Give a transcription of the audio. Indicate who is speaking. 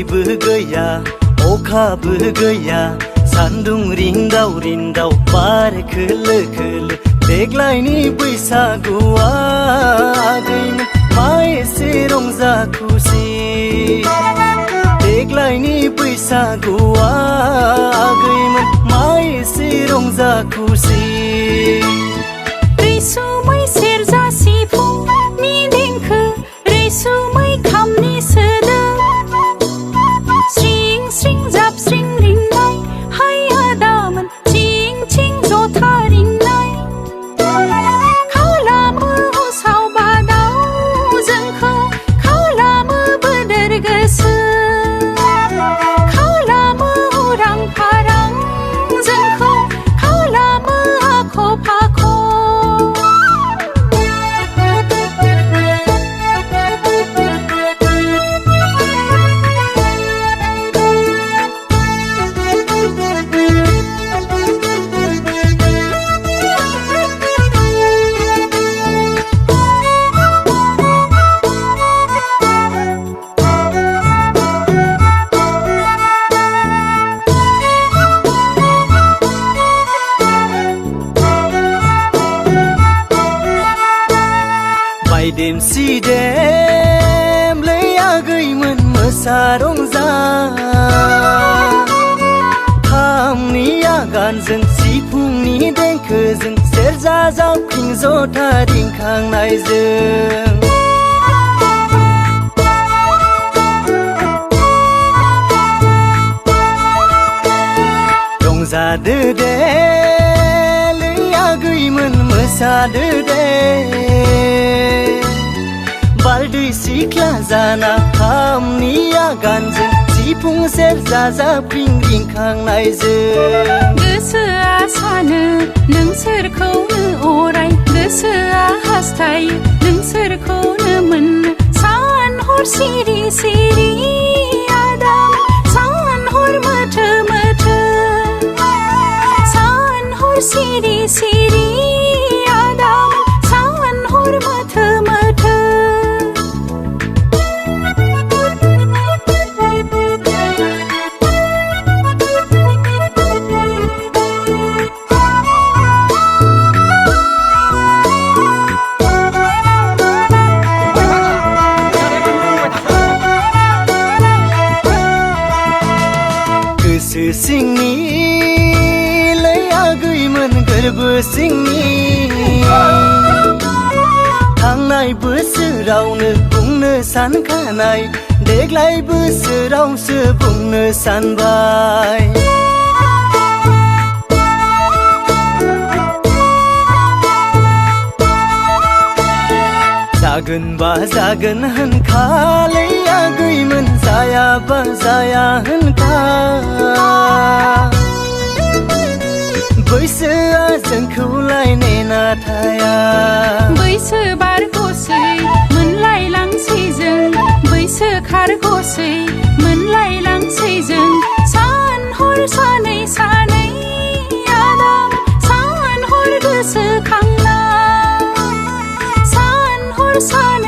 Speaker 1: दैबो गैया अखाबो गैया सान्दुं रिन्दाव रिन्दाव बार खोलो खोलो देग्लायनि बैसागुआ आगैमोन मा एसे रंजा खुसि देग्लायनि बैसागुआ आगैमोन मा एसे रंजा खुसि
Speaker 2: रैसुमै सेरजा सिफुंनि देंखो रैसुमै खामनि सोदोब स्रिं स्रिं जाबस्रिं रिंनाय हाय आदामोन थिं थिं जथा रिंनाय खालामो उसाव बादाव जोंखौ खालामो बोदोर गोसो खालामो उरां फारां जोंखौ खालामो आख' फाख'
Speaker 1: देमसि देमलै आगैमोन मोसा रंजा खामनि आगानजों सिफुंनि देंखोजों सेरजा जावख्रिं जथा रिंखांनायजों रंजादो दे लै आगैमोन मोसादो दे बारदै सिख्ला जाना खामनि आगानजों सिफुं सेरजा जाबख्रिं रिंखांनायजों
Speaker 2: गोसोआ सानो नोंसोरखौनो अराय गोसोआ हास्थायो नोंसोरखौनो मोननो सान हर सिरि सिरि आदाम सान हर मोथो मोथो सान हर सिरि सिरि आदाम सान हर मोथो मोथो गोसो सिंनि लै आगैमोन गोरबो सिंनि थांनाय बोसोरावनो बुंनो सानखानाय देग्लाय बोसोरावसो बुंनो सानबाय जागोनबा जागोन होनखालै आगैमोन जायाबा जाया होनखा बैसोआ जोंखौलाय नेना थाया बैसो बारग'सै मोनलायलांसै जों बैसो खारग'सै मोनलायलांसै जों सान हर सानै सानै आदाम सान हर गोसोखांना सान हर सानै